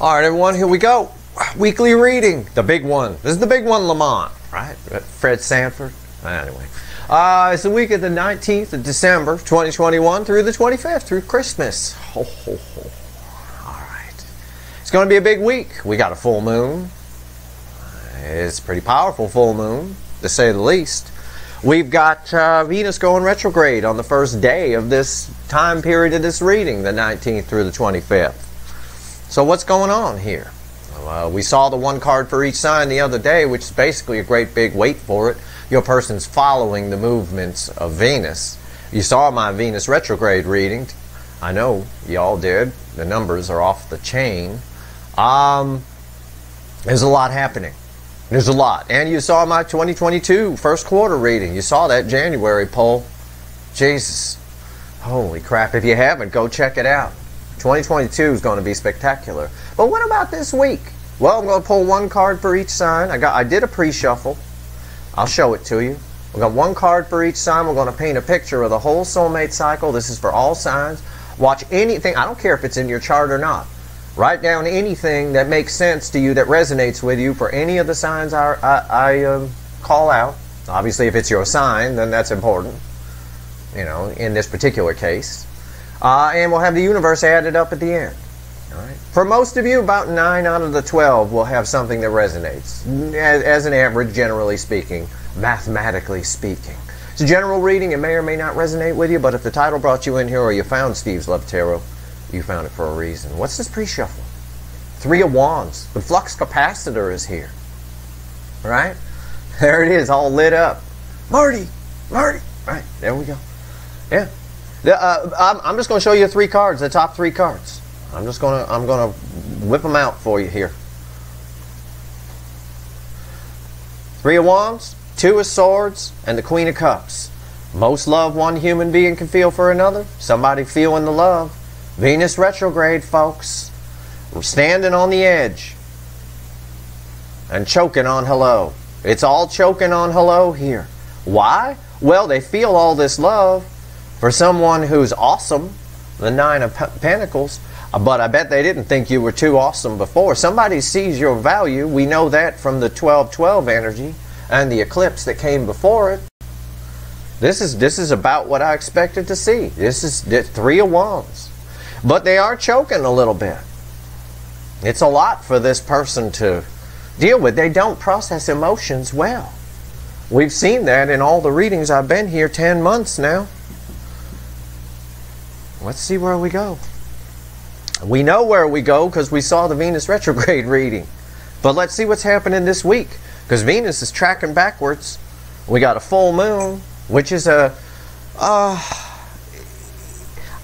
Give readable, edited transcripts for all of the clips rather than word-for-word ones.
All right, everyone, here we go. Weekly reading, the big one. This is the big one, Lamont, right? Fred Sanford. Anyway, it's the week of the 19th of December, 2021 through the 25th, through Christmas. Ho, ho, ho. All right. It's going to be a big week. We got a full moon. It's a pretty powerful full moon, to say the least. We've got Venus going retrograde on the first day of this time period of this reading, the 19th through the 25th. So what's going on here? We saw the one card for each sign the other day, which is basically a great big wait for it. Your person's following the movements of Venus. You saw my Venus retrograde reading. I know y'all did. The numbers are off the chain. There's a lot happening. There's a lot. And you saw my 2022 first quarter reading. You saw that January poll. Jesus. Holy crap. If you haven't, go check it out. 2022 is going to be spectacular. But what about this week? Well, I'm going to pull one card for each sign. I did a pre-shuffle. I'll show it to you. We've got one card for each sign. We're going to paint a picture of the whole soulmate cycle. This is for all signs. Watch anything. I don't care if it's in your chart or not. Write down anything that makes sense to you, that resonates with you for any of the signs I call out. Obviously, if it's your sign, then that's important, you know, in this particular case. And we'll have the universe added up at the end. All right. For most of you, about 9 out of the 12 will have something that resonates, as an average, generally speaking, mathematically speaking. It's a general reading. It may or may not resonate with you, but if the title brought you in here or you found Steve's Love Tarot, you found it for a reason. What's this pre-shuffle? 3 of Wands. The flux capacitor is here. All right? There it is, all lit up. Marty! Marty! All right, there we go. Yeah. I'm just going to show you 3 cards, the top 3 cards. I'm going to whip them out for you here. 3 of Wands, 2 of Swords, and the Queen of Cups. Most love one human being can feel for another. Somebody feeling the love. Venus retrograde, folks. We're standing on the edge and choking on hello. It's all choking on hello here. Why? Well, they feel all this love for someone who's awesome, the 9 of Pentacles, but I bet they didn't think you were too awesome before. Somebody sees your value. We know that from the 12-12 energy and the eclipse that came before it. This is about what I expected to see. This is 3 of Wands. But they are choking a little bit. It's a lot for this person to deal with. They don't process emotions well. We've seen that in all the readings. I've been here 10 months now. Let's see where we go. We know where we go because we saw the Venus retrograde reading. But let's see what's happening this week, because Venus is tracking backwards. We got a full moon, which is a...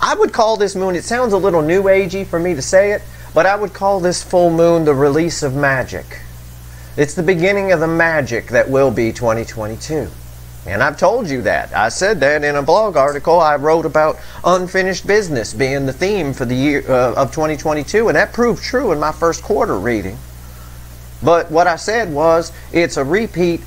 I would call this moon, it sounds a little new agey for me to say it, but I would call this full moon the release of magic. It's the beginning of the magic that will be 2022. And I've told you that. I said that in a blog article I wrote about unfinished business being the theme for the year of 2022, and that proved true in my first quarter reading. But what I said was, it's a repeat,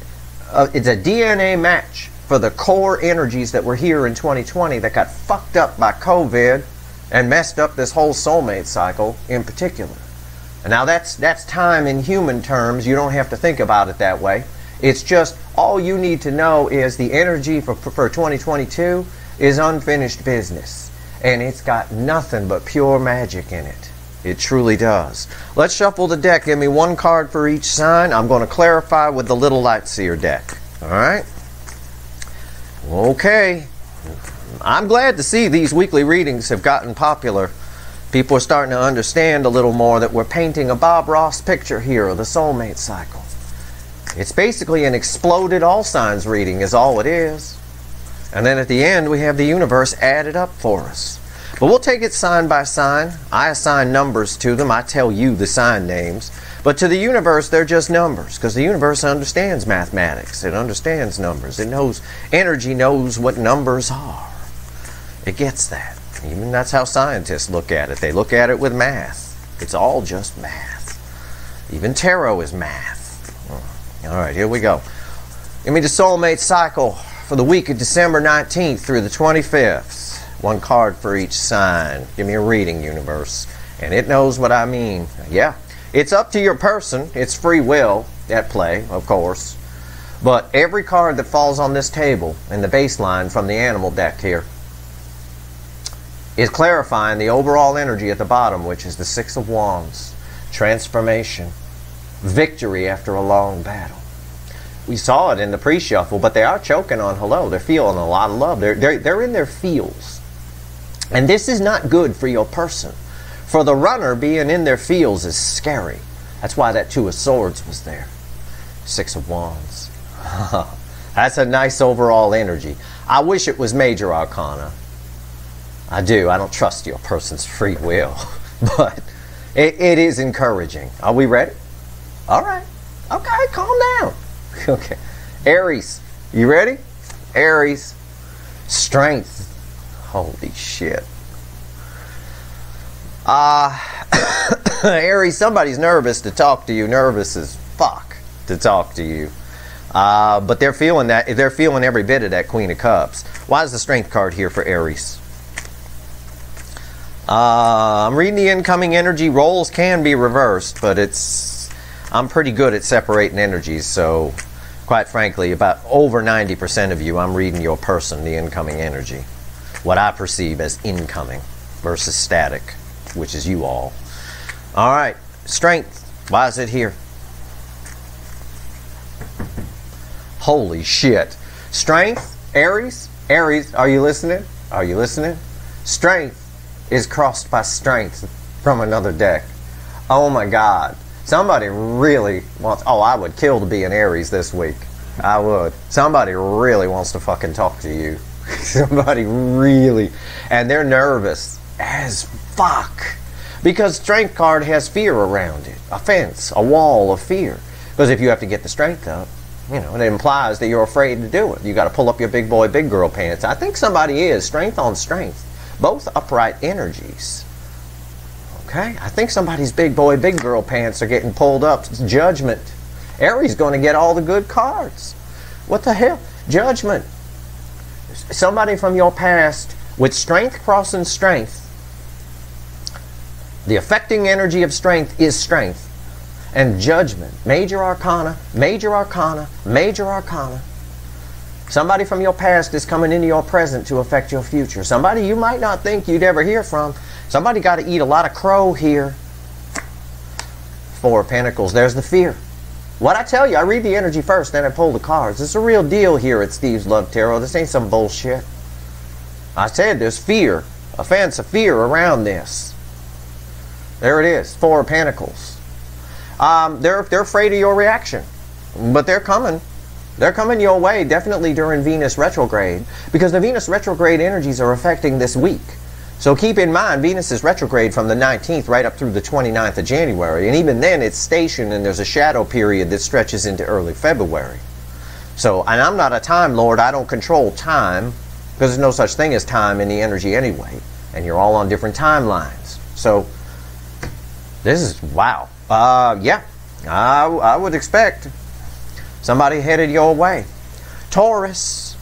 it's a DNA match for the core energies that were here in 2020 that got fucked up by COVID and messed up this whole soulmate cycle in particular. And now that's time in human terms. You don't have to think about it that way. It's just, all you need to know is the energy for 2022 is unfinished business. And it's got nothing but pure magic in it. It truly does. Let's shuffle the deck. Give me one card for each sign. I'm going to clarify with the little light seer deck. Alright? Okay. I'm glad to see these weekly readings have gotten popular. People are starting to understand a little more that we're painting a Bob Ross picture here of the soulmate cycle. It's basically an exploded all signs reading is all it is. And then at the end we have the universe added up for us. But we'll take it sign by sign. I assign numbers to them. I tell you the sign names. But to the universe, they're just numbers, because the universe understands mathematics. It understands numbers. It knows, energy knows what numbers are. It gets that. Even that's how scientists look at it. They look at it with math. It's all just math. Even tarot is math. All right, here we go. Give me the soulmate cycle for the week of December 19th through the 25th. One card for each sign. Give me a reading, universe. And it knows what I mean. Yeah. It's up to your person. It's free will at play, of course. But every card that falls on this table in the baseline from the animal deck here is clarifying the overall energy at the bottom, which is the Six of Wands. Transformation. Victory after a long battle. We saw it in the pre-shuffle, but they are choking on hello. They're feeling a lot of love. They're in their feels. And this is not good for your person. For the runner, being in their feels is scary. That's why that Two of Swords was there. Six of Wands. That's a nice overall energy. I wish it was major arcana. I do. I don't trust your person's free will. But it is encouraging. Are we ready? All right. Okay, calm down. Okay. Aries. You ready? Aries. Strength. Holy shit. Aries, somebody's nervous to talk to you. Nervous as fuck to talk to you. But they're feeling that. They're feeling every bit of that Queen of Cups. Why is the Strength card here for Aries? I'm reading the incoming energy. Roles can be reversed, but I'm pretty good at separating energies. So, quite frankly, about over 90% of you, I'm reading your person, the incoming energy. What I perceive as incoming versus static, which is you all. All right, Strength. Why is it here? Holy shit. Strength, Aries, Aries, are you listening? Are you listening? Strength is crossed by strength from another deck. Oh my God. Somebody really wants, oh, I would kill to be an Aries this week. I would. Somebody really wants to fucking talk to you. Somebody really, and they're nervous as fuck. Because Strength card has fear around it. A fence, a wall of fear. Because if you have to get the strength up, you know, it implies that you're afraid to do it. You got to pull up your big boy, big girl pants. I think somebody is. Strength on strength. Both upright energies. Okay? I think somebody's big boy, big girl pants are getting pulled up. It's Judgment. Aries going to get all the good cards. What the hell? Judgment. Somebody from your past with strength crossing strength. The affecting energy of strength is strength. And Judgment. Major arcana, major arcana, major arcana. Somebody from your past is coming into your present to affect your future. Somebody you might not think you'd ever hear from. Somebody got to eat a lot of crow here. Four of Pentacles. There's the fear. What I tell you, I read the energy first, then I pull the cards. It's a real deal here at Steve's Love Tarot. This ain't some bullshit. I said there's fear. Offense, a fear around this. There it is. Four of Pentacles. They're afraid of your reaction. But they're coming. They're coming your way, definitely during Venus Retrograde. Because the Venus Retrograde energies are affecting this week. So keep in mind, Venus is retrograde from the 19th right up through the 29th of January. And even then, it's stationed and there's a shadow period that stretches into early February. So, and I'm not a time lord. I don't control time. Because there's no such thing as time in the energy anyway. And you're all on different timelines. So, this is, wow. Yeah, I would expect somebody headed your way. Taurus.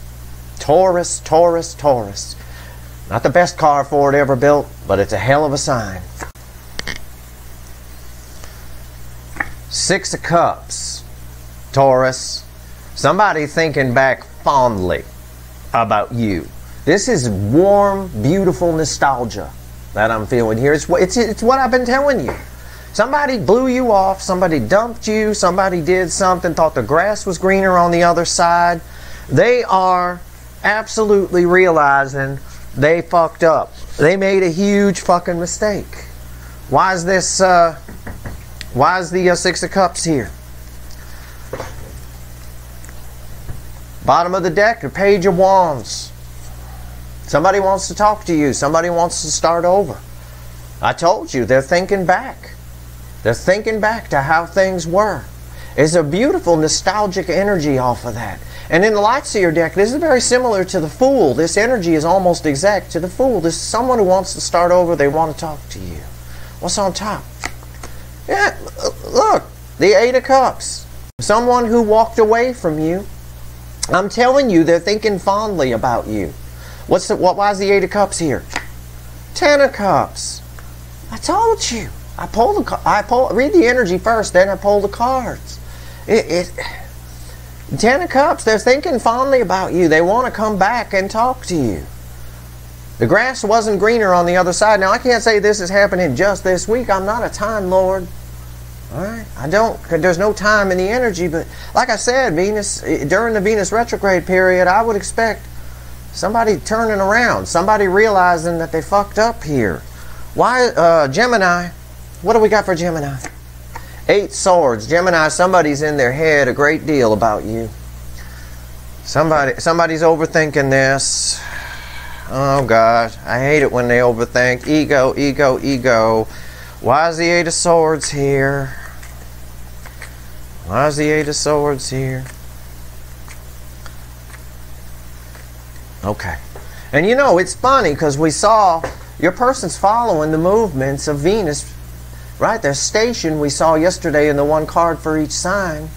Taurus, Taurus, Taurus. Not the best car Ford ever built, but it's a hell of a sign. Six of Cups. Taurus. Somebody thinking back fondly about you. This is warm, beautiful nostalgia that I'm feeling here. It's what I've been telling you. Somebody blew you off, somebody dumped you, somebody did something, thought the grass was greener on the other side. They are absolutely realizing they fucked up. They made a huge fucking mistake. Why is this, why is the Six of Cups here? Bottom of the deck, the Page of Wands. Somebody wants to talk to you. Somebody wants to start over. I told you, they're thinking back. They're thinking back to how things were. It's a beautiful nostalgic energy off of that. And in the Lightseer deck, this is very similar to the Fool. This energy is almost exact to the Fool. This is someone who wants to start over. They want to talk to you. What's on top? Yeah, look, the Eight of Cups. Someone who walked away from you. I'm telling you, they're thinking fondly about you. Why is the Eight of Cups here? 10 of Cups. I told you. Read the energy first, then I pull the cards. Ten of Cups, they're thinking fondly about you. They want to come back and talk to you. The grass wasn't greener on the other side. Now, I can't say this is happening just this week. I'm not a time lord. All right? There's no time in the energy, but like I said, during the Venus retrograde period, I would expect somebody turning around, somebody realizing that they fucked up here. Why, Gemini, what do we got for Gemini? 8 Swords. Gemini, somebody's in their head a great deal about you. Somebody's overthinking this. Oh, God. I hate it when they overthink. Ego, ego, ego. Why is the 8 of Swords here? Why is the 8 of Swords here? Okay. And you know, it's funny because we saw your person's following the movements of Venus, right? Their station we saw yesterday in the one card for each sign.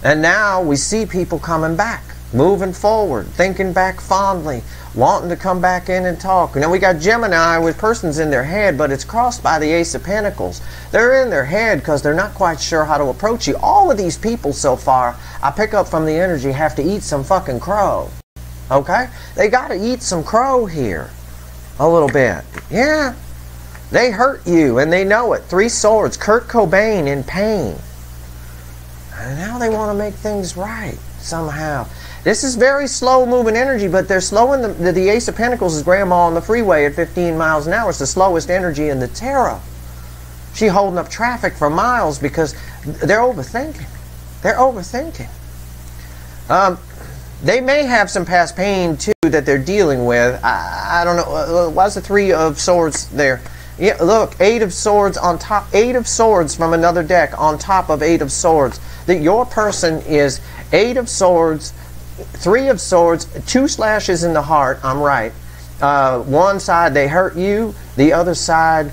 And now we see people coming back, moving forward, thinking back fondly, wanting to come back in and talk. Now we got Gemini with persons in their head, but it's crossed by the Ace of Pentacles. They're in their head because they're not quite sure how to approach you. All of these people so far, I pick up from the energy, have to eat some fucking crow. Okay? They got to eat some crow here. A little bit. Yeah. They hurt you and they know it. 3 Swords. Kurt Cobain in pain. And now they want to make things right somehow. This is very slow moving energy, but they're slowing the Ace of Pentacles is grandma on the freeway at 15 miles an hour. It's the slowest energy in the tarot. She's holding up traffic for miles because they're overthinking. They're overthinking. They may have some past pain too that they're dealing with. I don't know. Why's the 3 of Swords there? Yeah, look, 8 of Swords on top. 8 of Swords from another deck on top of 8 of Swords. That your person is 8 of Swords, 3 of Swords, 2 slashes in the heart. I'm right. One side they hurt you. The other side,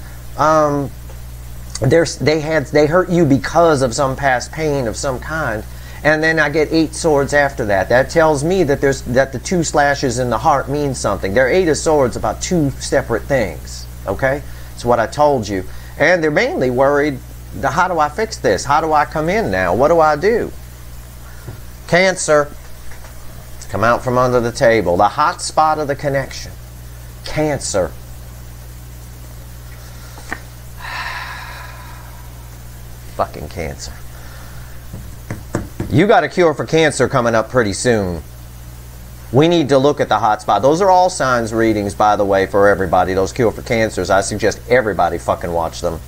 they hurt you because of some past pain of some kind. And then I get 8 Swords after that. That tells me that the 2 slashes in the heart means something. They're 8 of Swords about 2 separate things. Okay, that's what I told you. And they're mainly worried. How do I fix this? How do I come in now? What do I do? Cancer. Come out from under the table. The hot spot of the connection. Cancer. Fucking Cancer. You got a cure for Cancer coming up pretty soon. We need to look at the hot spot. Those are all signs readings, by the way, for everybody. Those cure for Cancers. I suggest everybody fucking watch them.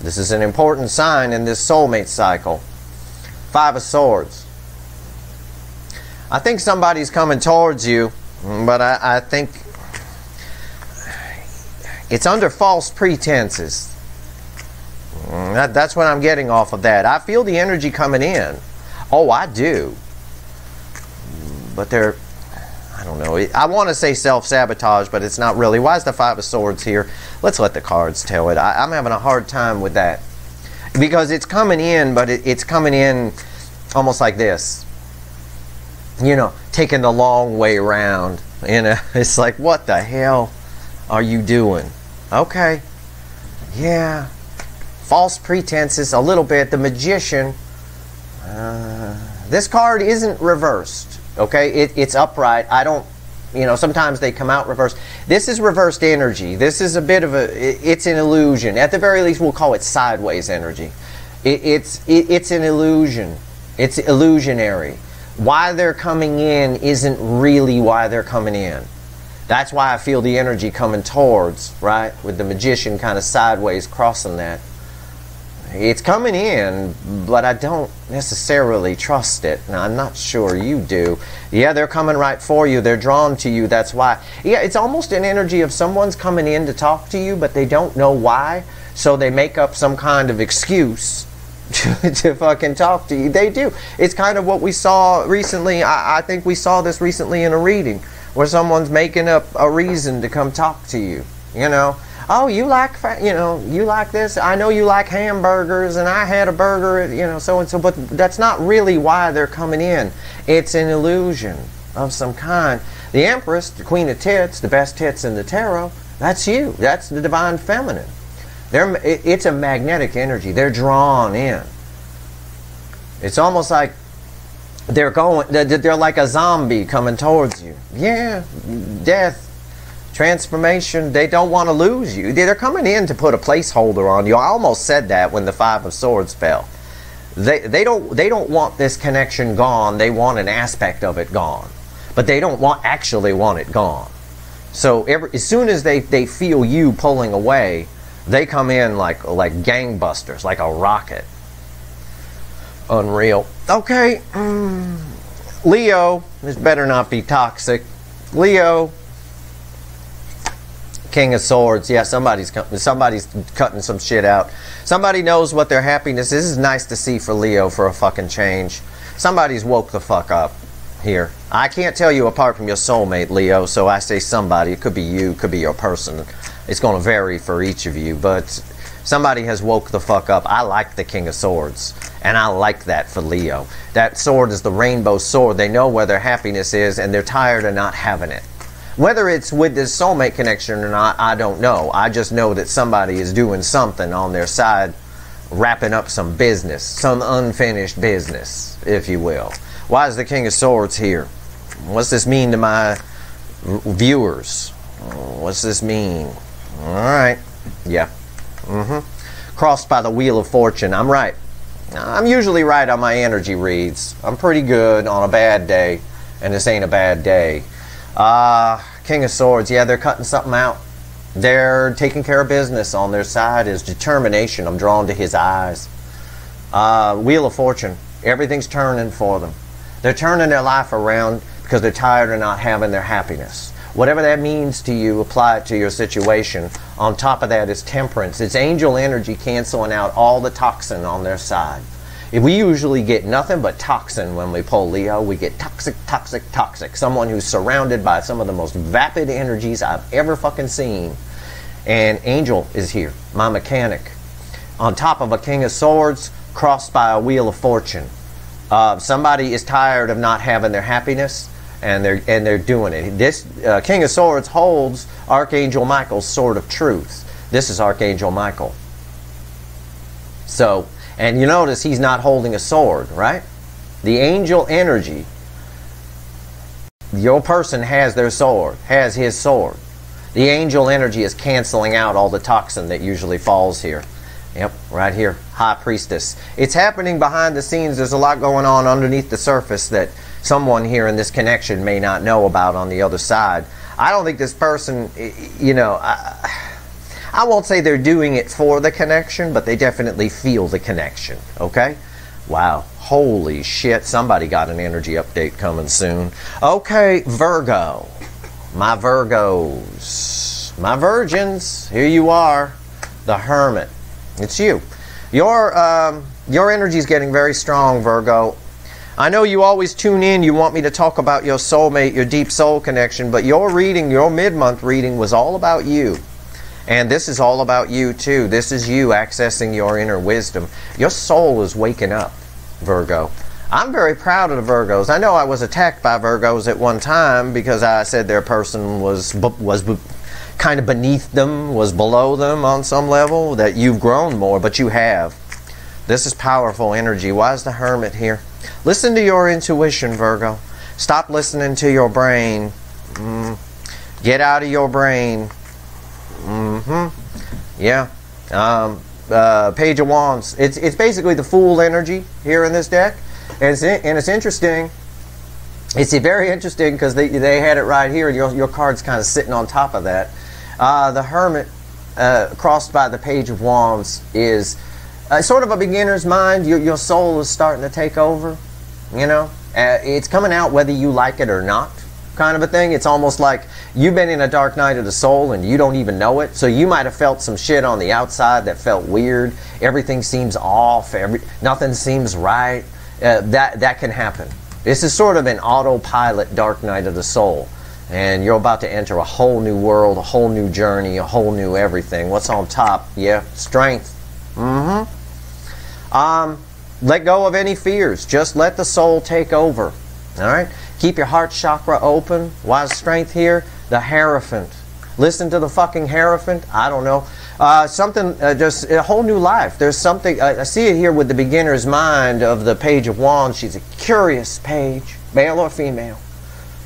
This is an important sign in this soulmate cycle. 5 of Swords. I think somebody's coming towards you, but I think it's under false pretenses. That's what I'm getting off of that. I feel the energy coming in. Oh, I do. But they're, I don't know. I want to say self-sabotage, but it's not really. Why is the 5 of Swords here? Let's let the cards tell it. I'm having a hard time with that. Because it's coming in, but it's coming in almost like this. You know, taking the long way around. You know, it's like, what the hell are you doing? Okay. Yeah. False pretenses a little bit. The Magician. This card isn't reversed. Okay, it's upright. I don't, you know, sometimes they come out reversed. This is reversed energy. This is a bit of it's an illusion. At the very least, we'll call it sideways energy. It's an illusion. It's illusionary. Why they're coming in isn't really why they're coming in. That's why I feel the energy coming towards, right? With the Magician kind of sideways crossing that. It's coming in, but I don't necessarily trust it. Now, I'm not sure you do. Yeah, they're coming right for you. They're drawn to you. That's why. Yeah, it's almost an energy of someone's coming in to talk to you, but they don't know why. So they make up some kind of excuse to fucking talk to you. They do. It's kind of what we saw recently. I think we saw this recently in a reading where someone's making up a reason to come talk to you. You know? Oh, you like, you know, you like this. I know you like hamburgers, and I had a burger, you know, so and so. But that's not really why they're coming in. It's an illusion of some kind. The Empress, the Queen of Tits, the best tits in the tarot, that's you. That's the Divine Feminine. It's a magnetic energy. They're drawn in. It's almost like they're like a zombie coming towards you. Yeah, death, transformation. They don't want to lose you. They're coming in to put a placeholder on you. I almost said that when the Five of Swords fell. They don't want this connection gone. They want an aspect of it gone, but they don't actually want it gone. So as soon as they feel you pulling away, they come in like gangbusters, like a rocket. Unreal. Okay, Leo, this better not be toxic. Leo, King of Swords. Yeah, somebody's cutting some shit out. Somebody knows what their happiness is. This is nice to see for Leo for a fucking change. Somebody's woke the fuck up here. I can't tell you apart from your soulmate, Leo, so I say somebody. It could be you, it could be your person. It's going to vary for each of you, but somebody has woke the fuck up. I like the King of Swords, and I like that for Leo. That sword is the rainbow sword. They know where their happiness is, and they're tired of not having it. Whether it's with this soulmate connection or not, I don't know. I just know that somebody is doing something on their side, wrapping up some business, some unfinished business, if you will. Why is the King of Swords here? What's this mean to my viewers? What's this mean? All right. Yeah. Crossed by the Wheel of Fortune. I'm right. I'm usually right on my energy reads. I'm pretty good on a bad day, and this ain't a bad day. King of Swords. Yeah, they're cutting something out. They're taking care of business. On their side is determination. I'm drawn to his eyes. Wheel of Fortune. Everything's turning for them. They're turning their life around because they're tired of not having their happiness. Whatever that means to you, apply it to your situation. On top of that is temperance. It's angel energy canceling out all the toxin on their side. If we usually get nothing but toxin when we pull Leo, we get toxic, toxic, toxic. Someone who's surrounded by some of the most vapid energies I've ever fucking seen. And angel is here, my mechanic. On top of a King of Swords, crossed by a Wheel of Fortune. Somebody is tired of not having their happiness, and they're doing it. This King of Swords holds Archangel Michael's sword of truth. This is Archangel Michael. So, and you notice he's not holding a sword, right? The angel energy, your person has their sword, has his sword. The angel energy is canceling out all the toxin that usually falls here. Yep, right here, High Priestess. It's happening behind the scenes. There's a lot going on underneath the surface that someone here in this connection may not know about on the other side. I don't think this person, you know, I won't say they're doing it for the connection, but they definitely feel the connection, okay? Wow, holy shit, somebody got an energy update coming soon. Okay, Virgo. My Virgos. My virgins, here you are. The Hermit. It's you. Your energy is getting very strong, Virgo. I know you always tune in. You want me to talk about your soulmate, your deep soul connection, but your reading, your mid-month reading was all about you. And this is all about you too. This is you accessing your inner wisdom. Your soul is waking up, Virgo. I'm very proud of the Virgos. I know I was attacked by Virgos at one time because I said their person was kind of beneath them, was below them on some level, that you've grown more, but you have. This is powerful energy. Why is the Hermit here? Listen to your intuition, Virgo. Stop listening to your brain. Get out of your brain. Yeah. Page of Wands. It's basically the Fool energy here in this deck. And it's interesting. It's very interesting because they had it right here, and your card's kind of sitting on top of that. The Hermit, crossed by the Page of Wands, is sort of a beginner's mind. Your soul is starting to take over, you know. It's coming out whether you like it or not, kind of a thing. It's almost like you've been in a dark night of the soul and you don't even know it. So you might have felt some shit on the outside that felt weird. Everything seems off. Nothing seems right. That can happen. This is sort of an autopilot dark night of the soul. And you're about to enter a whole new world, a whole new journey, a whole new everything. What's on top? Yeah, strength. Let go of any fears. Just let the soul take over. All right? Keep your heart chakra open. Why is strength here? The Hierophant. Listen to the fucking Hierophant. I don't know. Something, just a whole new life. There's something, I see it here with the beginner's mind of the Page of Wands. She's a curious page, male or female,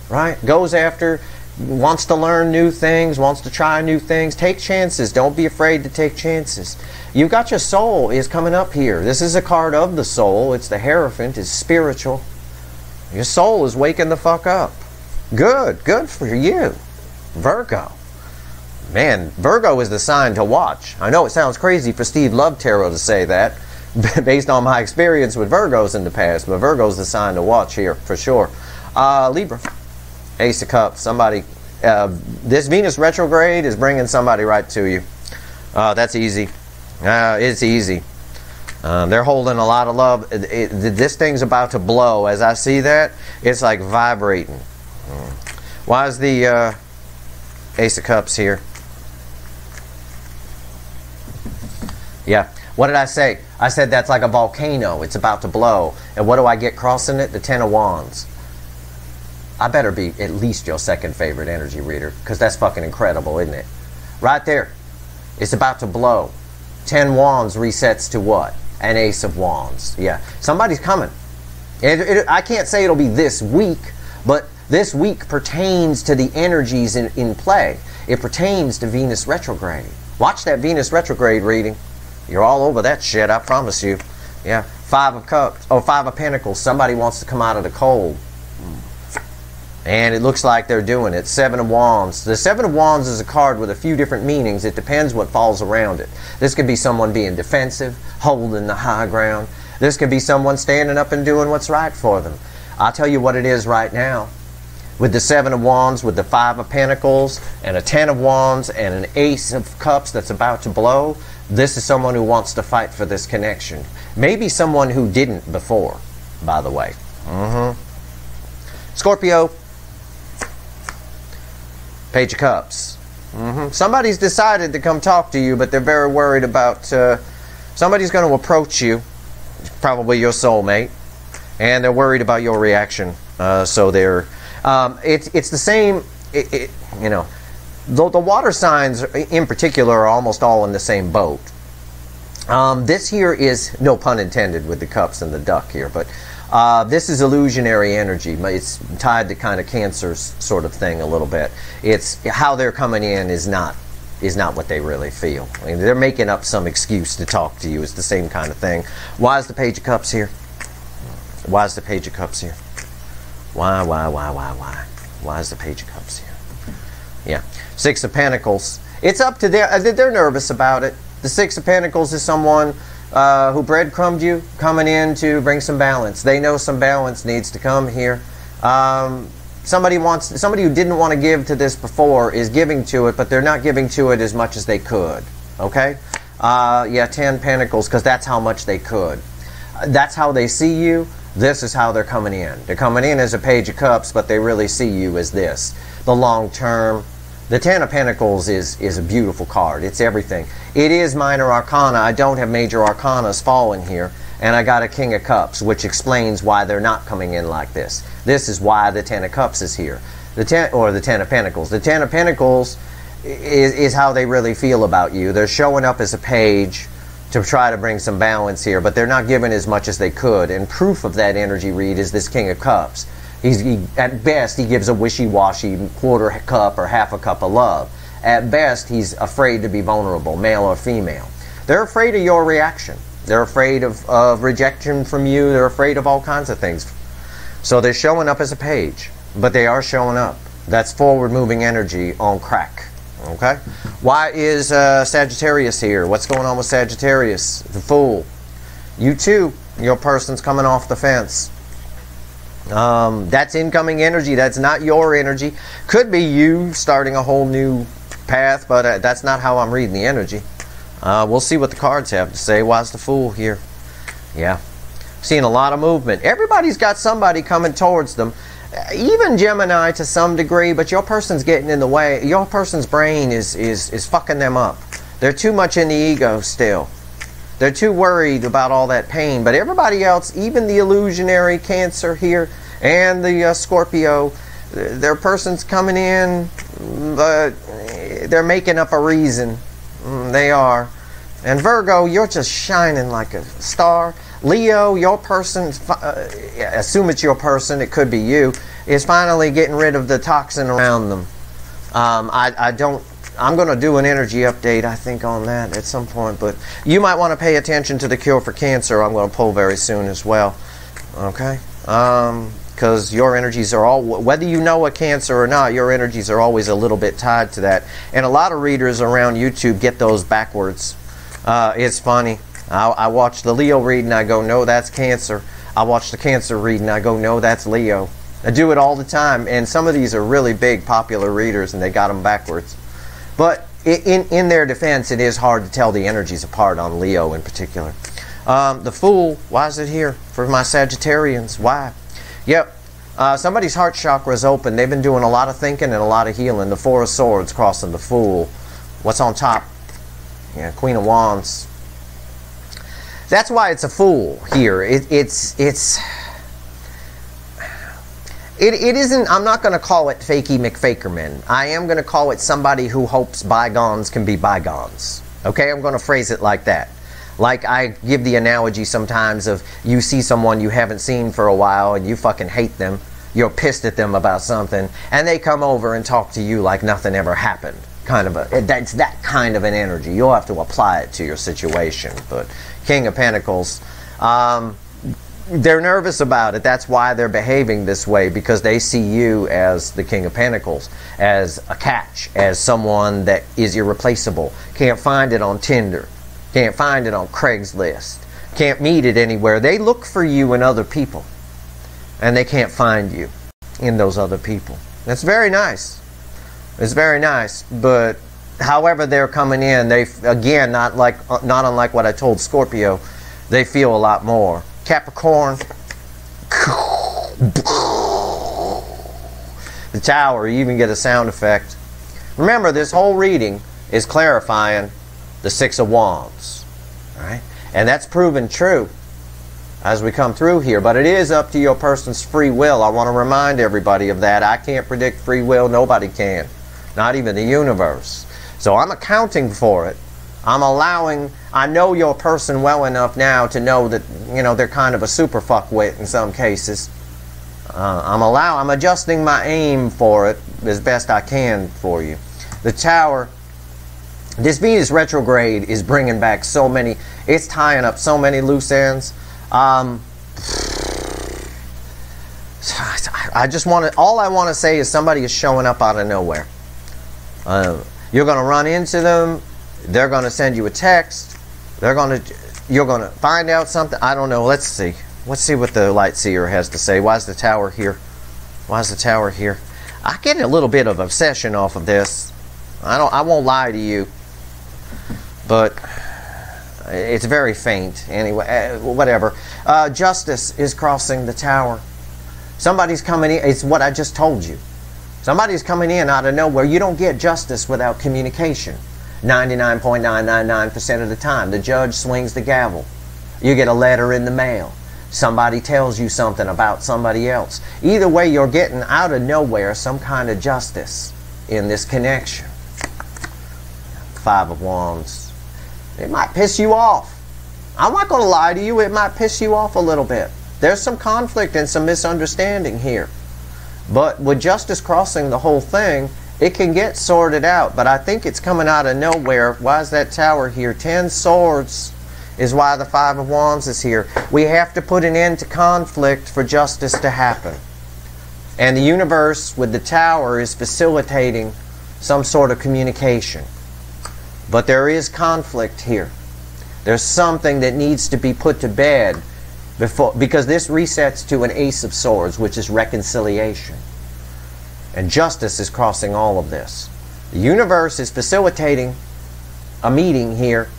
right? Goes after, wants to learn new things, wants to try new things. Take chances. Don't be afraid to take chances. You've got your soul is coming up here. This is a card of the soul. It's the Hierophant. It's spiritual. Your soul is waking the fuck up. Good. Good for you, Virgo. Man, Virgo is the sign to watch. I know it sounds crazy for Steve Love Tarot to say that, based on my experience with Virgos in the past, but Virgo's the sign to watch here, for sure. Libra, Ace of Cups. Somebody, this Venus retrograde is bringing somebody right to you. That's easy. It's easy. They're holding a lot of love. This thing's about to blow. As I see that, it's like vibrating. Why is the Ace of Cups here? Yeah. What did I say? I said that's like a volcano. It's about to blow. And what do I get crossing it? The Ten of Wands. I better be at least your second favorite energy reader, because that's fucking incredible, isn't it? Right there. It's about to blow. 10 Wands resets to what? An Ace of Wands. Yeah. Somebody's coming. I can't say it'll be this week, but this week pertains to the energies in play. It pertains to Venus retrograde. Watch that Venus retrograde reading. You're all over that shit, I promise you. Yeah. 5 of Cups. Oh, 5 of Pentacles. Somebody wants to come out of the cold. And it looks like they're doing it. 7 of Wands. The 7 of Wands is a card with a few different meanings. It depends what falls around it. This could be someone being defensive, holding the high ground. This could be someone standing up and doing what's right for them. I'll tell you what it is right now. With the 7 of Wands, with the 5 of Pentacles, and a 10 of Wands, and an Ace of Cups that's about to blow, this is someone who wants to fight for this connection. Maybe someone who didn't before, by the way. Scorpio, Page of Cups. Somebody's decided to come talk to you, but they're very worried about... somebody's going to approach you, probably your soulmate, and they're worried about your reaction. So they're... it's the same... you know, the water signs in particular are almost all in the same boat. This here is, no pun intended with the cups and the duck here, but this is illusionary energy. It's tied to kind of Cancer's sort of thing a little bit. It's how they're coming in is not what they really feel. I mean, they're making up some excuse to talk to you. It's the same kind of thing. Why is the Page of Cups here? Why is the Page of Cups here? Why? Why is the Page of Cups here? Yeah. 6 of Pentacles. It's up to they're nervous about it. The 6 of Pentacles is someone who breadcrumbed you, coming in to bring some balance. They know some balance needs to come here. Somebody who didn't want to give to this before is giving to it, but they're not giving to it as much as they could. Okay? Yeah, 10 Pentacles, because that's how much they could. That's how they see you. This is how they're coming in. They're coming in as a Page of Cups, but they really see you as this. The long term. The 10 of Pentacles is a beautiful card. It's everything. It is minor arcana. I don't have major arcanas falling here. And I got a King of Cups, which explains why they're not coming in like this. This is why the 10 of Cups is here. The 10 of Pentacles. The 10 of Pentacles is how they really feel about you. They're showing up as a page to try to bring some balance here, but they're not giving as much as they could. And proof of that energy read is this King of Cups. At best, he gives a wishy-washy quarter cup or half a cup of love. At best, he's afraid to be vulnerable, male or female. They're afraid of your reaction. They're afraid of rejection from you. They're afraid of all kinds of things. So they're showing up as a page, but they are showing up. That's forward-moving energy on crack. Okay? Why is Sagittarius here? What's going on with Sagittarius? The Fool. You too. Your person's coming off the fence. That's incoming energy. That's not your energy. Could be you starting a whole new path, but that's not how I'm reading the energy. We'll see what the cards have to say. Why's the Fool here? Yeah. Seeing a lot of movement. Everybody's got somebody coming towards them. Even Gemini to some degree, but your person's getting in the way. Your person's brain is fucking them up. They're too much in the ego still. They're too worried about all that pain. But everybody else, even the illusionary Cancer here and the Scorpio, their person's coming in, but they're making up a reason. They are. And Virgo, you're just shining like a star. Leo, your person, assume it's your person, it could be you, is finally getting rid of the toxin around them. I'm going to do an energy update, I think, on that at some point. But you might want to pay attention to the cure for cancer I'm going to pull very soon as well. Okay? Because your energies are all, whether you know a cancer or not, your energies are always a little bit tied to that. And a lot of readers around YouTube get those backwards. It's funny. I watch the Leo read and I go, no, that's Cancer. I watch the Cancer read and I go, no, that's Leo. I do it all the time. And some of these are really big, popular readers and they got them backwards. But in their defense, it is hard to tell the energies apart on Leo in particular. The Fool, why is it here? For my Sagittarians, why? Yep. Somebody's heart chakra is open. They've been doing a lot of thinking and a lot of healing. The Four of Swords crossing the Fool. What's on top? Yeah, Queen of Wands. That's why it's a Fool here. It isn't, I'm not going to call it fakey McFakerman. I am going to call it somebody who hopes bygones can be bygones. Okay, I'm going to phrase it like that. Like I give the analogy sometimes of you see someone you haven't seen for a while and you fucking hate them. You're pissed at them about something and they come over and talk to you like nothing ever happened. That's that kind of an energy. You'll have to apply it to your situation. But King of Pentacles, they're nervous about it. That's why they're behaving this way, because they see you as the King of Pentacles, as a catch, as someone that is irreplaceable. Can't find it on Tinder. Can't find it on Craigslist. Can't meet it anywhere. They look for you in other people, and they can't find you in those other people. That's very nice. It's very nice, but however they're coming in, they, again, not unlike what I told Scorpio, they feel a lot more. Capricorn, the Tower, you even get a sound effect. Remember, this whole reading is clarifying the Six of Wands, right? And that's proven true as we come through here, but it is up to your person's free will. I want to remind everybody of that. I can't predict free will. Nobody can. Not even the universe. So I'm accounting for it. I'm allowing, I know your person well enough now to know that, you know, they're kind of a super fuckwit in some cases. I'm adjusting my aim for it as best I can for you. The Tower, this Venus retrograde is bringing back so many, it's tying up so many loose ends. I just want to, all I want to say is somebody is showing up out of nowhere. You're going to run into them. They're going to send you a text. You're going to find out something. I don't know. Let's see. Let's see what the Light Seer has to say. Why is the Tower here? Why is the Tower here? I get a little bit of obsession off of this. I won't lie to you, but it's very faint. Anyway, whatever. Justice is crossing the Tower. Somebody's coming in. It's what I just told you. Somebody's coming in out of nowhere. You don't get justice without communication. 99.999% of the time. The judge swings the gavel. You get a letter in the mail. Somebody tells you something about somebody else. Either way, you're getting out of nowhere some kind of justice in this connection. Five of Wands. It might piss you off. I'm not going to lie to you. It might piss you off a little bit. There's some conflict and some misunderstanding here. But with justice crossing the whole thing, it can get sorted out. But I think it's coming out of nowhere. Why is that Tower here? 10 Swords is why the Five of Wands is here. We have to put an end to conflict for justice to happen. And the universe with the Tower is facilitating some sort of communication. But there is conflict here. There's something that needs to be put to bed before, because this resets to an Ace of Swords, which is reconciliation. And justice is crossing all of this. The universe is facilitating a meeting here.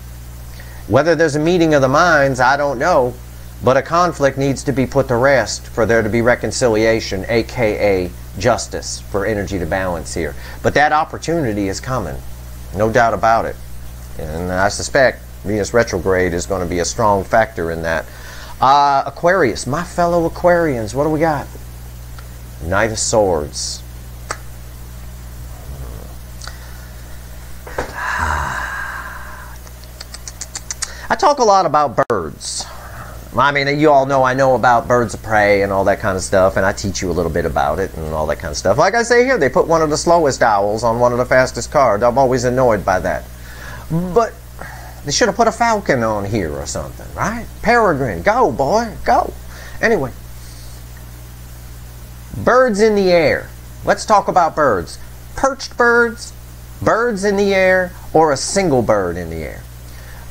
Whether there's a meeting of the minds, I don't know. But a conflict needs to be put to rest for there to be reconciliation, aka justice, for energy to balance here. But that opportunity is coming. No doubt about it. And I suspect Venus retrograde is going to be a strong factor in that. Aquarius, my fellow Aquarians, what do we got? Knight of Swords. talk a lot about birds. I mean, you all know I know about birds of prey and all that kind of stuff, and I teach you a little bit about it and all that kind of stuff. Like I say here, they put one of the slowest owls on one of the fastest cars. I'm always annoyed by that. But they should have put a falcon on here or something, right? Peregrine, go boy, go. Anyway, birds in the air. Let's talk about birds. Perched birds, birds in the air, or a single bird in the air.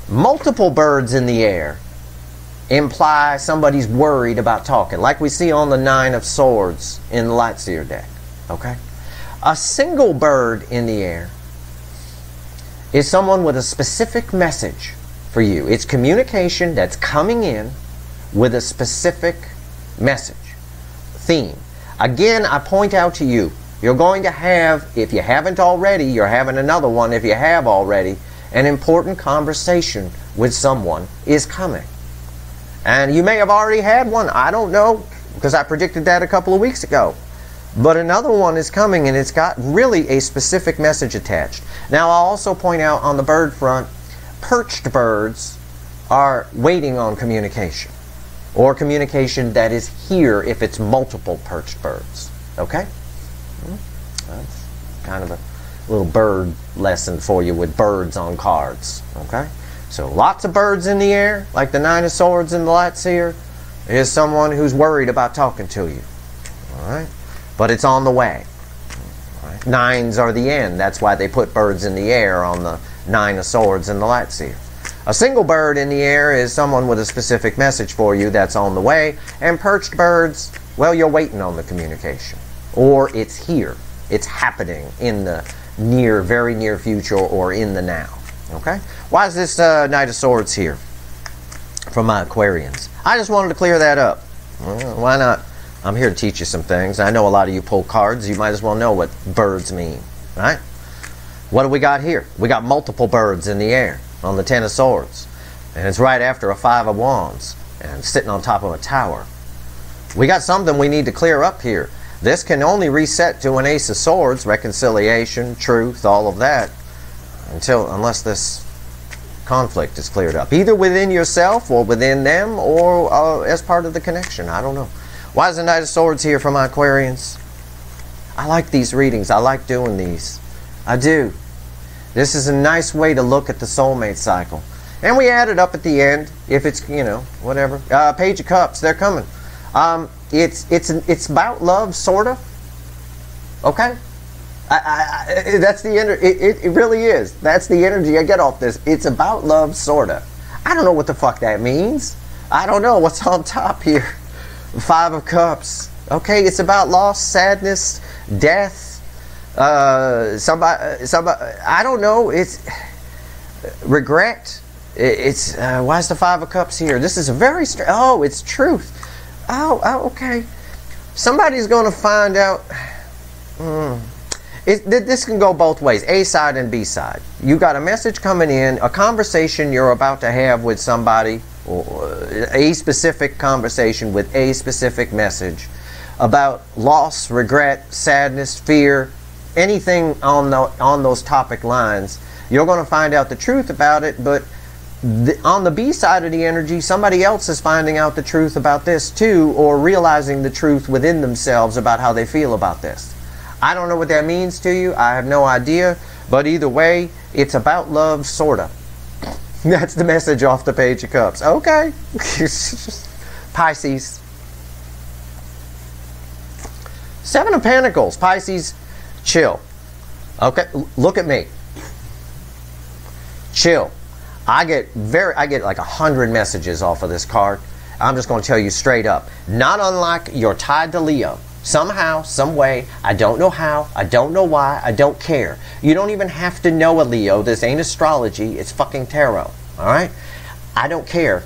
Multiple birds in the air imply somebody's worried about talking, like we see on the 9 of Swords in the Light Seer deck. Okay? A single bird in the air is someone with a specific message for you. It's communication that's coming in with a specific message, theme. Again, I point out to you, you're going to have, if you haven't already, you're having another one if you have already, an important conversation with someone is coming. And you may have already had one, I don't know, because I predicted that a couple of weeks ago. But another one is coming, and it's got really a specific message attached. Now, I'll also point out on the bird front, perched birds are waiting on communication, or communication that is here if it's multiple perched birds. Okay? That's kind of a little bird lesson for you with birds on cards. Okay? So lots of birds in the air, like the 9 of Swords in the Light Seer, is someone who's worried about talking to you. Alright? But it's on the way. Right? 9s are the end. That's why they put birds in the air on the 9 of Swords in the Light Seer. A single bird in the air is someone with a specific message for you that's on the way. And perched birds, well, you're waiting on the communication. Or it's here. It's happening in the near, very near future, or in the now. Okay? Why is this Knight of Swords here from my Aquarians? I just wanted to clear that up. Well, why not? I'm here to teach you some things. I know a lot of you pull cards. You might as well know what birds mean. Right? What do we got here? We got multiple birds in the air on the 10 of Swords. And it's right after a 5 of Wands. And sitting on top of a tower. We got something we need to clear up here. This can only reset to an Ace of Swords, reconciliation, truth, all of that. Unless this conflict is cleared up, either within yourself or within them, or as part of the connection. I don't know. Why is the Knight of Swords here for my Aquarians? I like these readings. I like doing these. I do. This is a nice way to look at the soulmate cycle. And we add it up at the end, if it's, you know, whatever. Page of Cups, they're coming. It's about love, sort of. Okay? That's the energy. It really is. That's the energy I get off this. It's about love, sorta. I don't know what the fuck that means. I don't know what's on top here. 5 of Cups. Okay, it's about loss, sadness, death. Somebody. I don't know. It's regret. It's why is the 5 of Cups here? This is a very oh, it's truth. Oh, okay. Somebody's going to find out. This can go both ways, A side and B side. You got a message coming in, a conversation you're about to have with somebody, or a specific conversation with a specific message about loss, regret, sadness, fear, anything on those topic lines. You're going to find out the truth about it, but on the B side of the energy, somebody else is finding out the truth about this too, or realizing the truth within themselves about how they feel about this. I don't know what that means to you. I have no idea. But either way, it's about love, sorta. That's the message off the Page of Cups. Okay. Pisces. 7 of Pentacles. Pisces, chill. Okay, look at me. Chill. I get like 100 messages off of this card. I'm just going to tell you straight up. Not unlike you're tied to Leo. Somehow, some way, I don't know how, I don't know why, I don't care. You don't even have to know a Leo. This ain't astrology, it's fucking tarot. Alright? I don't care.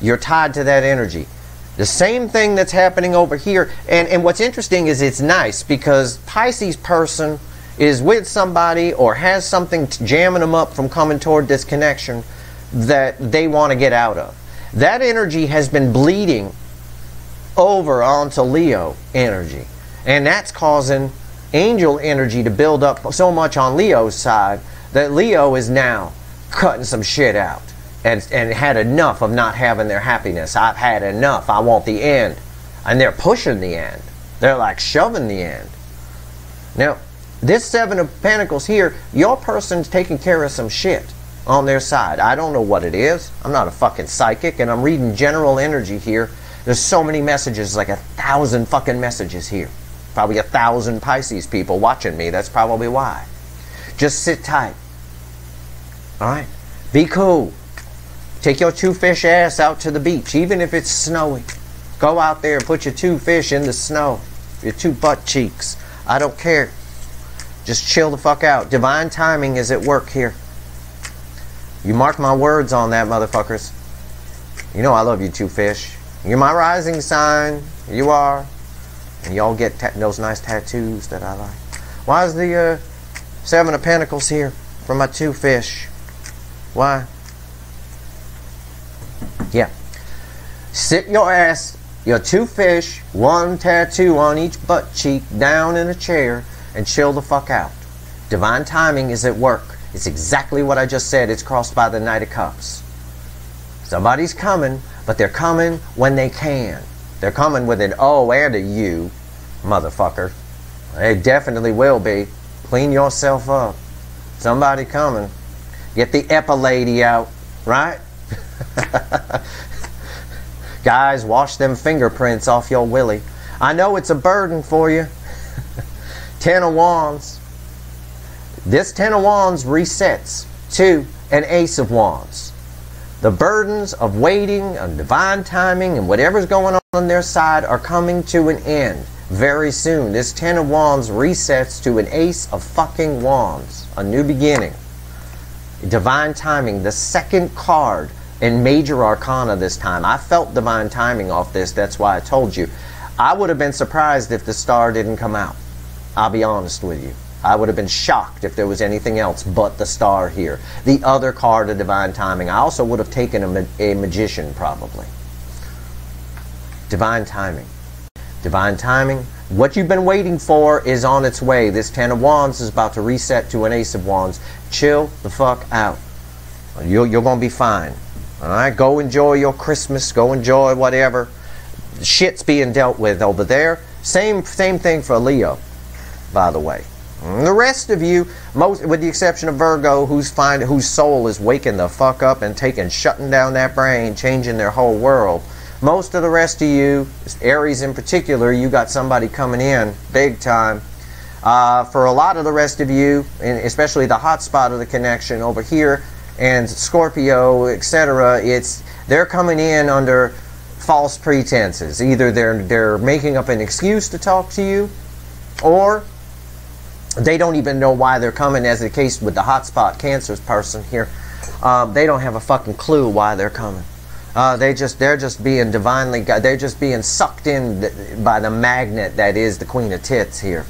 You're tied to that energy. The same thing that's happening over here. And what's interesting is it's nice because Pisces person is with somebody or has something jamming them up from coming toward this connection that they want to get out of. That energy has been bleeding over onto Leo energy, and that's causing angel energy to build up so much on Leo's side that Leo is now cutting some shit out, and had enough of not having their happiness. I've had enough. I want the end. And they're pushing the end. They're like shoving the end. Now, this Seven of Pentacles here, your person's taking care of some shit on their side. I don't know what it is. I'm not a fucking psychic, and I'm reading general energy here. There's so many messages, like 1,000 fucking messages here. Probably 1,000 Pisces people watching me. That's probably why. Just sit tight. Alright? Be cool. Take your 2 fish ass out to the beach, even if it's snowy. Go out there and put your 2 fish in the snow. Your 2 butt cheeks. I don't care. Just chill the fuck out. Divine timing is at work here. You mark my words on that, motherfuckers. You know I love you 2 fish. You're my rising sign. You are. And y'all get those nice tattoos that I like. Why is the 7 of Pentacles here for my 2 fish? Why? Yeah. Sit your ass, your 2 fish, 1 tattoo on each butt cheek, down in a chair, and chill the fuck out. Divine timing is at work. It's exactly what I just said. It's crossed by the Knight of Cups. Somebody's coming, but they're coming when they can. They're coming with an O and a U, motherfucker. They definitely will be. Clean yourself up. Somebody coming. Get the epilady out, right? Guys, wash them fingerprints off your willy. I know it's a burden for you. 10 of Wands. This 10 of Wands resets to an Ace of Wands. The burdens of waiting, of divine timing, and whatever's going on their side are coming to an end very soon. This 10 of Wands resets to an Ace of fucking Wands. A new beginning. Divine timing, the second card in major arcana this time. I felt divine timing off this. That's why I told you. I would have been surprised if the star didn't come out. I'll be honest with you. I would have been shocked if there was anything else but the star here. The other card of divine timing. I also would have taken a magician probably. Divine timing. Divine timing. What you've been waiting for is on its way. This 10 of Wands is about to reset to an Ace of Wands. Chill the fuck out. You're going to be fine. Alright? Go enjoy your Christmas. Go enjoy whatever. Shit's being dealt with over there. Same thing for Leo, by the way. And the rest of you, most with the exception of Virgo, whose soul is waking the fuck up and shutting down that brain, changing their whole world. Most of the rest of you, Aries in particular, you got somebody coming in big time. For a lot of the rest of you, and especially the hot spot of the connection over here, and Scorpio, etc., they're coming in under false pretenses. Either they're making up an excuse to talk to you, or they don't even know why they're coming, as the case with the hotspot Cancer's person here. They don't have a fucking clue why they're coming. They're just being divinely, they're just being sucked in by the magnet that is the Queen of Tits here.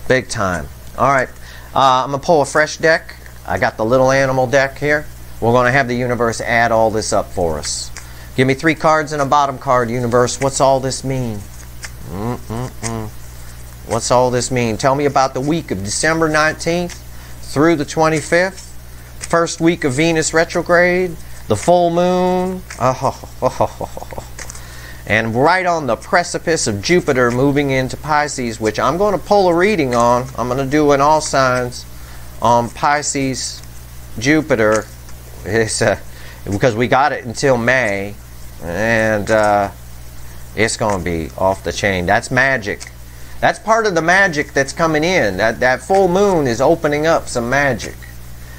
Big time. Alright, I'm going to pull a fresh deck. I got the little animal deck here. We're going to have the universe add all this up for us. Give me 3 cards and a bottom card, universe. What's all this mean? What's all this mean? Tell me about the week of December 19th through the 25th. First week of Venus Retrograde. The full moon. And right on the precipice of Jupiter moving into Pisces, which I'm going to pull a reading on. I'm going to do an all signs on Pisces, Jupiter. It's because we got it until May. And it's going to be off the chain. That's magic. That's part of the magic that's coming in. That full moon is opening up some magic.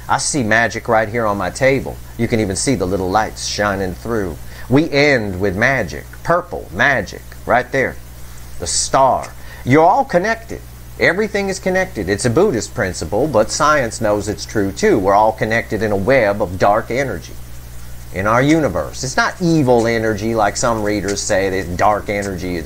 I see magic right here on my table. You can even see the little lights shining through. We end with magic. Purple magic right there. The star. You're all connected. Everything is connected. It's a Buddhist principle, but science knows it's true too. We're all connected in a web of dark energy in our universe. It's not evil energy like some readers say. There's dark energy.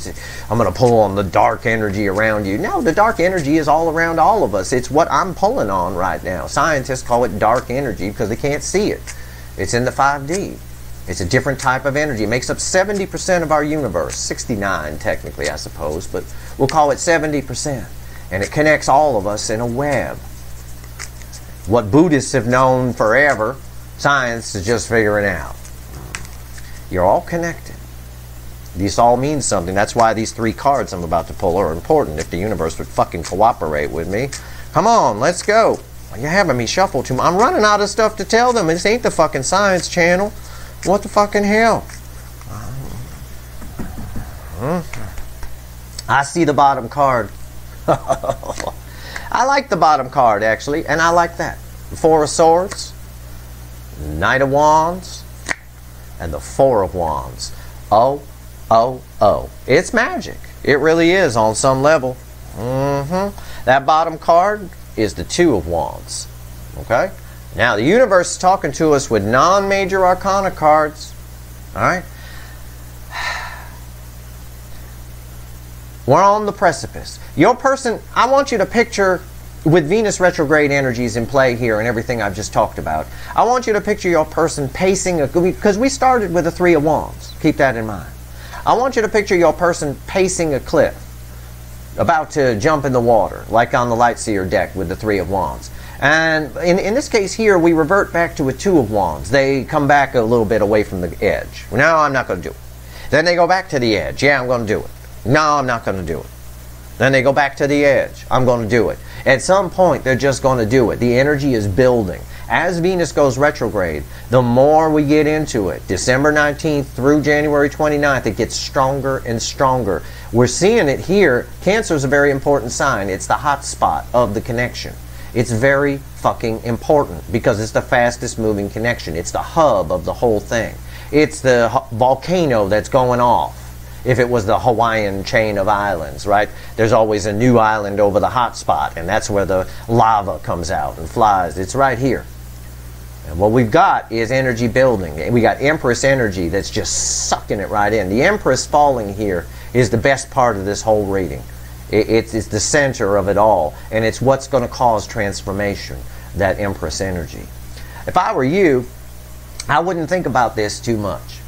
I'm going to pull on the dark energy around you. No, the dark energy is all around all of us. It's what I'm pulling on right now. Scientists call it dark energy because they can't see it. It's in the 5D. It's a different type of energy. It makes up 70% of our universe. 69 technically, I suppose, but we'll call it 70%. And it connects all of us in a web. What Buddhists have known forever, science is just figuring out. You're all connected. This all means something. That's why these 3 cards I'm about to pull are important. If the universe would fucking cooperate with me. Come on, let's go. You're having me shuffle too much. I'm running out of stuff to tell them. This ain't the fucking science channel. What the fucking hell? I see the bottom card. I like the bottom card, actually, and I like that. The 4 of Swords, Knight of Wands, and the 4 of Wands. Oh, oh, oh. It's magic. It really is on some level. That bottom card is the 2 of Wands. Okay? Now, the universe is talking to us with non-major arcana cards. Alright? We're on the precipice. Your person, I want you to picture, with Venus retrograde energies in play here and everything I've just talked about, I want you to picture your person pacing, because we started with the 3 of Wands. Keep that in mind. I want you to picture your person pacing a cliff, about to jump in the water, like on the Lightseer deck with the 3 of Wands. And in this case here, we revert back to a 2 of Wands. They come back a little bit away from the edge. No, I'm not going to do it. Then they go back to the edge. Yeah, I'm going to do it. No, I'm not going to do it. Then they go back to the edge. I'm going to do it. At some point, they're just going to do it. The energy is building. As Venus goes retrograde, the more we get into it, December 19th through January 29th, it gets stronger and stronger. We're seeing it here. Cancer is a very important sign. It's the hot spot of the connection. It's very fucking important because it's the fastest moving connection. It's the hub of the whole thing. It's the volcano that's going off. If it was the Hawaiian chain of islands, right? There's always a new island over the hot spot, and that's where the lava comes out and flies. It's right here. And what we've got is energy building. We got Empress energy that's just sucking it right in. The Empress falling here is the best part of this whole reading. It's the center of it all, and it's what's going to cause transformation, that Empress energy. If I were you, I wouldn't think about this too much.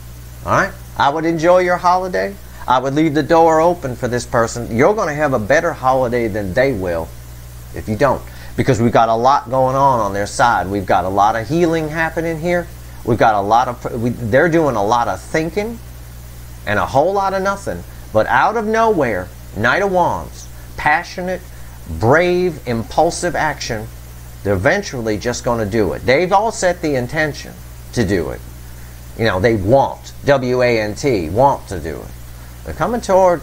All right? I would enjoy your holiday. I would leave the door open for this person. You're going to have a better holiday than they will if you don't. Because we've got a lot going on their side. We've got a lot of healing happening here. We've got a lot of... they're doing a lot of thinking and a whole lot of nothing. But out of nowhere, Knight of Wands, passionate, brave, impulsive action, they're eventually just going to do it. They've all set the intention to do it. You know, they want, W-A-N-T, want to do it. They're coming toward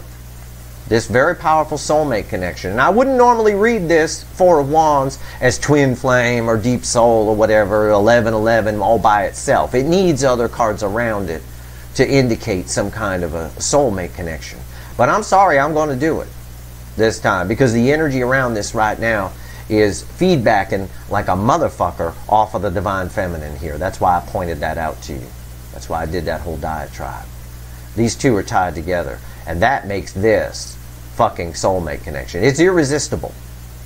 this very powerful soulmate connection. And I wouldn't normally read this 4 of Wands as twin flame or deep soul or whatever, 11-11 all by itself. It needs other cards around it to indicate some kind of a soulmate connection. But I'm sorry, I'm going to do it this time because the energy around this right now is feedbacking like a motherfucker off of the divine feminine here. That's why I pointed that out to you. That's why I did that whole diatribe. These two are tied together, and that makes this fucking soulmate connection. It's irresistible.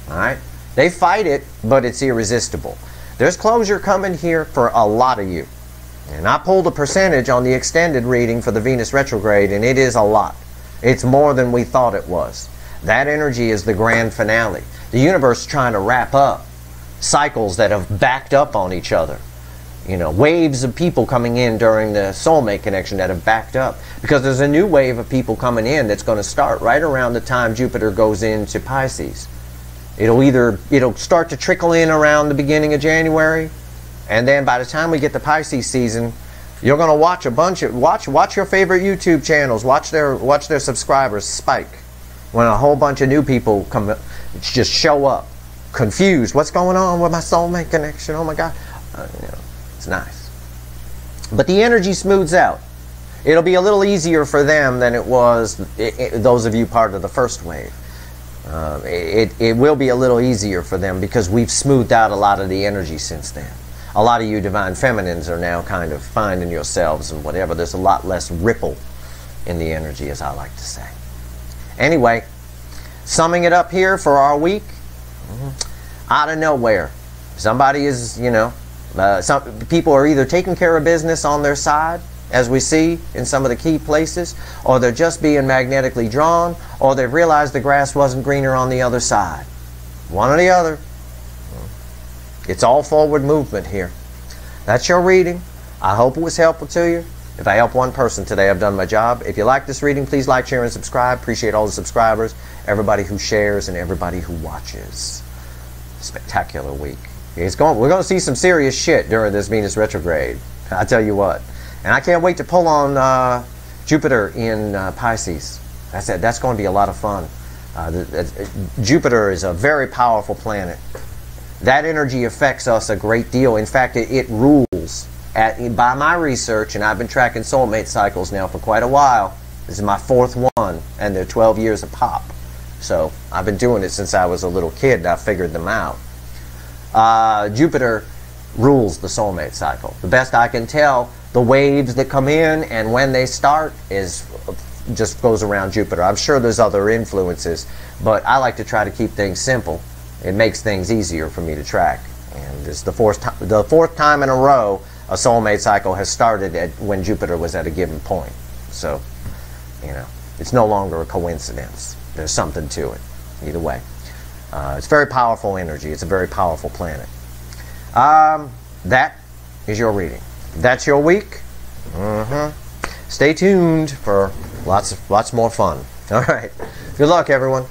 All right? They fight it, but it's irresistible. There's closure coming here for a lot of you. And I pulled a percentage on the extended reading for the Venus retrograde, and it is a lot. It's more than we thought it was. That energy is the grand finale. The universe is trying to wrap up cycles that have backed up on each other. You know, waves of people coming in during the soulmate connection that have backed up. Because there's a new wave of people coming in that's going to start right around the time Jupiter goes into Pisces. It'll start to trickle in around the beginning of January. And then by the time we get to Pisces season, you're going to watch a bunch of, watch your favorite YouTube channels. Watch their subscribers spike. When a whole bunch of new people just show up. Confused. What's going on with my soulmate connection? Oh my God. You know. It's nice. But the energy smooths out. It'll be a little easier for them than it was those of you part of the first wave. It will be a little easier for them because we've smoothed out a lot of the energy since then. A lot of you divine feminines are now kind of finding yourselves and whatever. There's a lot less ripple in the energy, as I like to say. Anyway, summing it up here for our week, out of nowhere, somebody is, you know, some people are either taking care of business on their side, as we see in some of the key places, or they're just being magnetically drawn, or they've realized the grass wasn't greener on the other side. One or the other. It's all forward movement here. That's your reading. I hope it was helpful to you. If I help one person today, I've done my job. If you like this reading, please like, share, and subscribe. Appreciate all the subscribers, everybody who shares, and everybody who watches. Spectacular week. We're going to see some serious shit during this Venus retrograde. I tell you what. And I can't wait to pull on Jupiter in Pisces. That's going to be a lot of fun. Jupiter is a very powerful planet. That energy affects us a great deal. In fact, it rules. By my research, and I've been tracking soulmate cycles now for quite a while. This is my 4th one, and they're 12 years a pop. So I've been doing it since I was a little kid, and I figured them out. Jupiter rules the soulmate cycle. The best I can tell, the waves that come in and when they start just goes around Jupiter. I'm sure there's other influences, but I like to try to keep things simple. It makes things easier for me to track. And it's the fourth time in a row a soulmate cycle has started when Jupiter was at a given point. So, it's no longer a coincidence. There's something to it. Either way. It's very powerful energy. It's a very powerful planet. That is your reading. That's your week. Stay tuned for lots more fun. All right. Good luck, everyone.